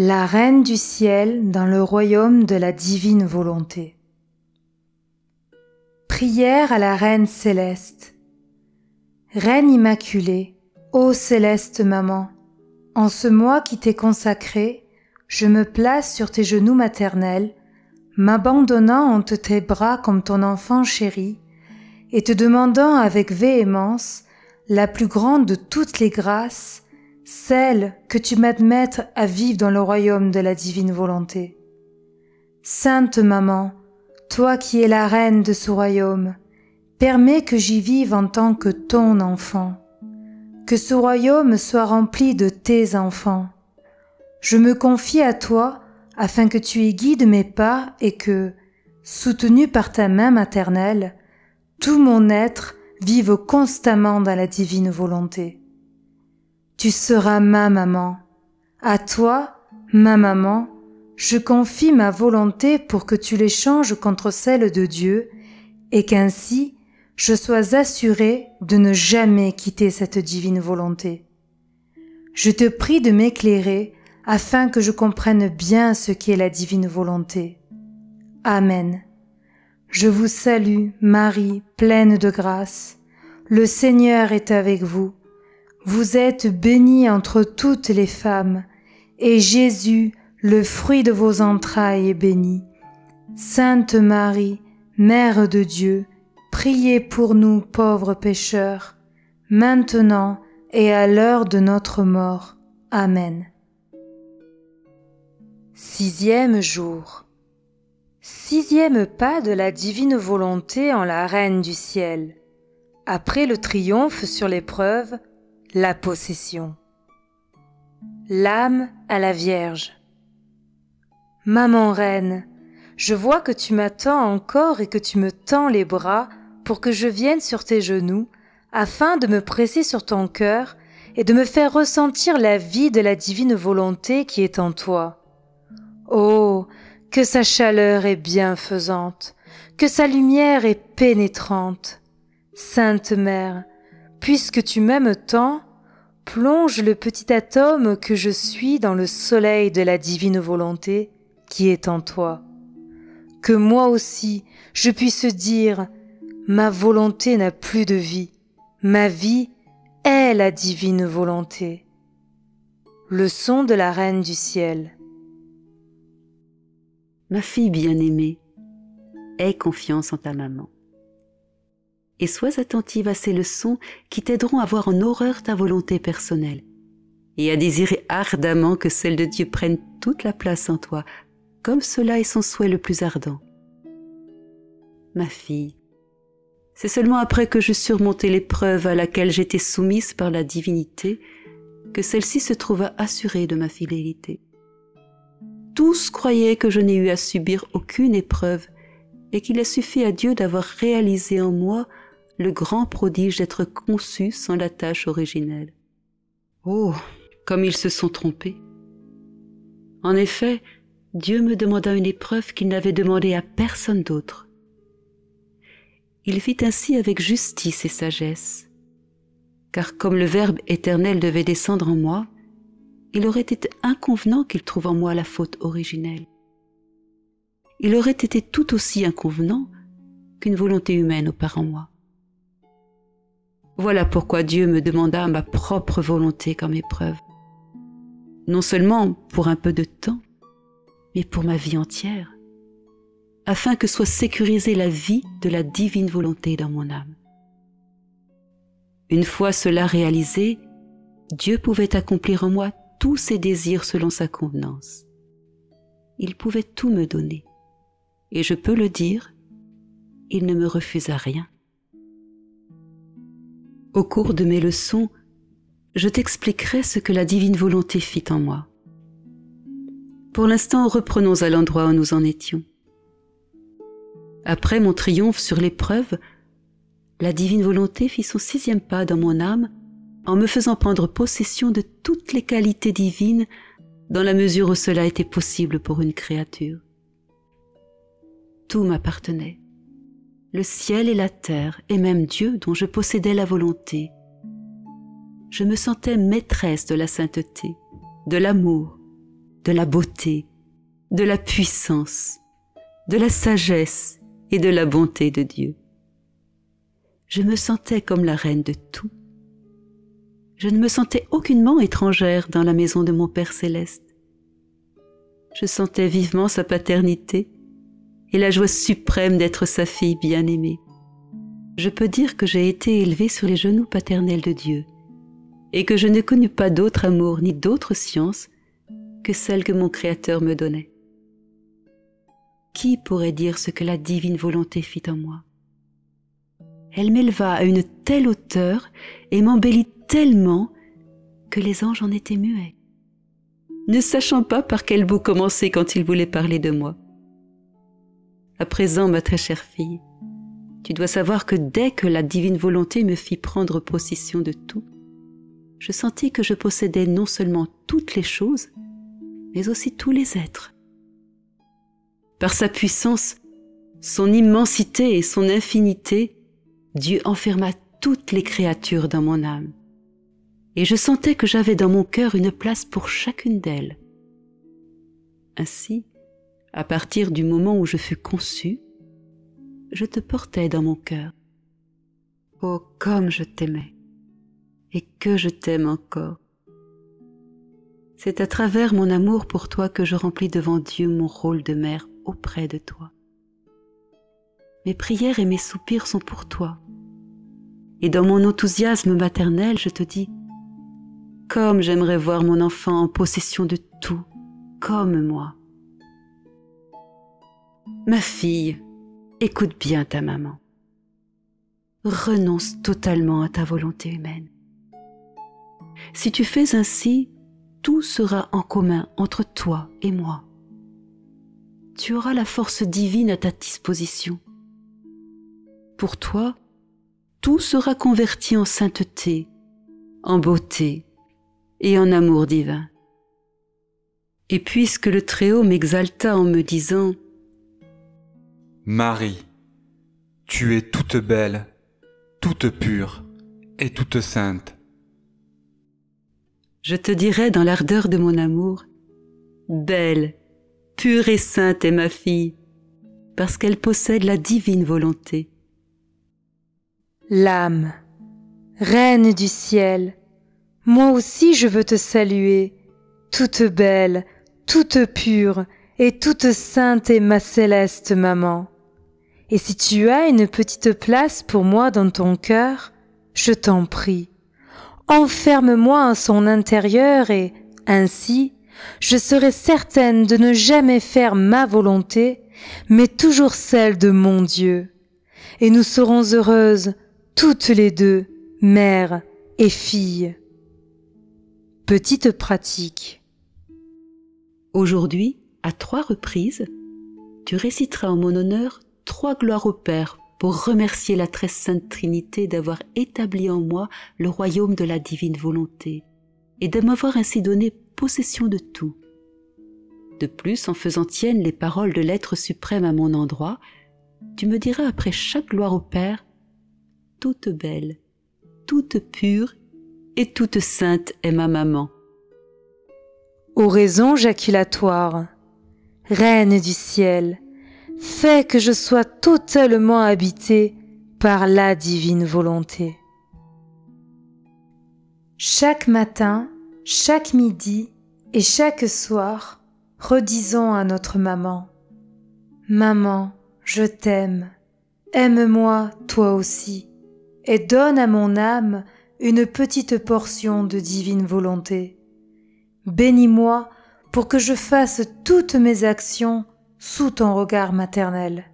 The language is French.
La Reine du ciel dans le royaume de la divine volonté. Prière à la Reine céleste. Reine immaculée, ô céleste maman, en ce mois qui t'est consacré, je me place sur tes genoux maternels, m'abandonnant entre tes bras comme ton enfant chéri, et te demandant avec véhémence la plus grande de toutes les grâces, celle que tu m'admettes à vivre dans le royaume de la divine volonté. Sainte Maman, toi qui es la reine de ce royaume, permets que j'y vive en tant que ton enfant, que ce royaume soit rempli de tes enfants. Je me confie à toi afin que tu y guides mes pas et que, soutenu par ta main maternelle, tout mon être vive constamment dans la divine volonté. Tu seras ma maman. À toi, ma maman, je confie ma volonté pour que tu l'échanges contre celle de Dieu et qu'ainsi je sois assurée de ne jamais quitter cette divine volonté. Je te prie de m'éclairer afin que je comprenne bien ce qu'est la divine volonté. Amen. Je vous salue, Marie, pleine de grâce. Le Seigneur est avec vous. Vous êtes bénie entre toutes les femmes, et Jésus, le fruit de vos entrailles, est béni. Sainte Marie, Mère de Dieu, priez pour nous pauvres pécheurs, maintenant et à l'heure de notre mort. Amen. 6e jour. 6e pas de la divine volonté en la Reine du ciel. Après le triomphe sur l'épreuve, la possession. L'âme à la Vierge. Maman reine, je vois que tu m'attends encore et que tu me tends les bras pour que je vienne sur tes genoux afin de me presser sur ton cœur et de me faire ressentir la vie de la divine volonté qui est en toi. Oh, que sa chaleur est bienfaisante, que sa lumière est pénétrante. Sainte Mère, puisque tu m'aimes tant, plonge le petit atome que je suis dans le soleil de la divine volonté qui est en toi. Que moi aussi je puisse dire, ma volonté n'a plus de vie, ma vie est la divine volonté. Leçon de la Reine du ciel. Ma fille bien-aimée, aie confiance en ta maman. Et sois attentive à ces leçons qui t'aideront à voir en horreur ta volonté personnelle et à désirer ardemment que celle de Dieu prenne toute la place en toi, comme cela est son souhait le plus ardent. Ma fille, c'est seulement après que j'eus surmonté l'épreuve à laquelle j'étais soumise par la divinité que celle-ci se trouva assurée de ma fidélité. Tous croyaient que je n'ai eu à subir aucune épreuve et qu'il a suffi à Dieu d'avoir réalisé en moi le grand prodige d'être conçu sans la tâche originelle. Oh, comme ils se sont trompés! En effet, Dieu me demanda une épreuve qu'il n'avait demandée à personne d'autre. Il fit ainsi avec justice et sagesse, car comme le Verbe éternel devait descendre en moi, il aurait été inconvenant qu'il trouve en moi la faute originelle. Il aurait été tout aussi inconvenant qu'une volonté humaine opère en moi. Voilà pourquoi Dieu me demanda ma propre volonté comme épreuve. Non seulement pour un peu de temps, mais pour ma vie entière, afin que soit sécurisée la vie de la divine volonté dans mon âme. Une fois cela réalisé, Dieu pouvait accomplir en moi tous ses désirs selon sa convenance. Il pouvait tout me donner, et je peux le dire, il ne me refusa rien. Au cours de mes leçons, je t'expliquerai ce que la divine volonté fit en moi. Pour l'instant, reprenons à l'endroit où nous en étions. Après mon triomphe sur l'épreuve, la divine volonté fit son 6e pas dans mon âme en me faisant prendre possession de toutes les qualités divines dans la mesure où cela était possible pour une créature. Tout m'appartenait. Le ciel et la terre, et même Dieu dont je possédais la volonté. Je me sentais maîtresse de la sainteté, de l'amour, de la beauté, de la puissance, de la sagesse et de la bonté de Dieu. Je me sentais comme la reine de tout. Je ne me sentais aucunement étrangère dans la maison de mon Père céleste. Je sentais vivement sa paternité et la joie suprême d'être sa fille bien-aimée. Je peux dire que j'ai été élevée sur les genoux paternels de Dieu et que je ne connus pas d'autre amour ni d'autre science que celle que mon Créateur me donnait. Qui pourrait dire ce que la divine volonté fit en moi? Elle m'éleva à une telle hauteur et m'embellit tellement que les anges en étaient muets, ne sachant pas par quel bout commencer quand ils voulaient parler de moi. À présent, ma très chère fille, tu dois savoir que dès que la divine volonté me fit prendre possession de tout, je sentis que je possédais non seulement toutes les choses, mais aussi tous les êtres. Par sa puissance, son immensité et son infinité, Dieu enferma toutes les créatures dans mon âme. Et je sentais que j'avais dans mon cœur une place pour chacune d'elles. Ainsi, à partir du moment où je fus conçue, je te portais dans mon cœur. Oh, comme je t'aimais, et que je t'aime encore. C'est à travers mon amour pour toi que je remplis devant Dieu mon rôle de mère auprès de toi. Mes prières et mes soupirs sont pour toi. Et dans mon enthousiasme maternel, je te dis, comme j'aimerais voir mon enfant en possession de tout, comme moi. Ma fille, écoute bien ta maman. Renonce totalement à ta volonté humaine. Si tu fais ainsi, tout sera en commun entre toi et moi. Tu auras la force divine à ta disposition. Pour toi, tout sera converti en sainteté, en beauté et en amour divin. Et puisque le Très-Haut m'exalta en me disant « Marie, tu es toute belle, toute pure et toute sainte. » Je te dirai dans l'ardeur de mon amour, « Belle, pure et sainte est ma fille, parce qu'elle possède la divine volonté. » L'âme, reine du ciel, moi aussi je veux te saluer, toute belle, toute pure et toute sainte est ma céleste maman. Et si tu as une petite place pour moi dans ton cœur, je t'en prie, enferme-moi en son intérieur et, ainsi, je serai certaine de ne jamais faire ma volonté, mais toujours celle de mon Dieu. Et nous serons heureuses, toutes les deux, mère et fille. Petite pratique. Aujourd'hui, à 3 reprises, tu réciteras en mon honneur 3 gloires au Père pour remercier la très sainte Trinité d'avoir établi en moi le royaume de la divine volonté et de m'avoir ainsi donné possession de tout. De plus, en faisant tiennes les paroles de l'être suprême à mon endroit, tu me diras après chaque gloire au Père, toute belle, toute pure et toute sainte est ma maman. Oraison jaculatoire, Reine du ciel, fais que je sois totalement habitée par la divine volonté. Chaque matin, chaque midi et chaque soir, redisons à notre maman, « Maman, je t'aime, aime-moi toi aussi, et donne à mon âme une petite portion de divine volonté. Bénis-moi pour que je fasse toutes mes actions sous ton regard maternel.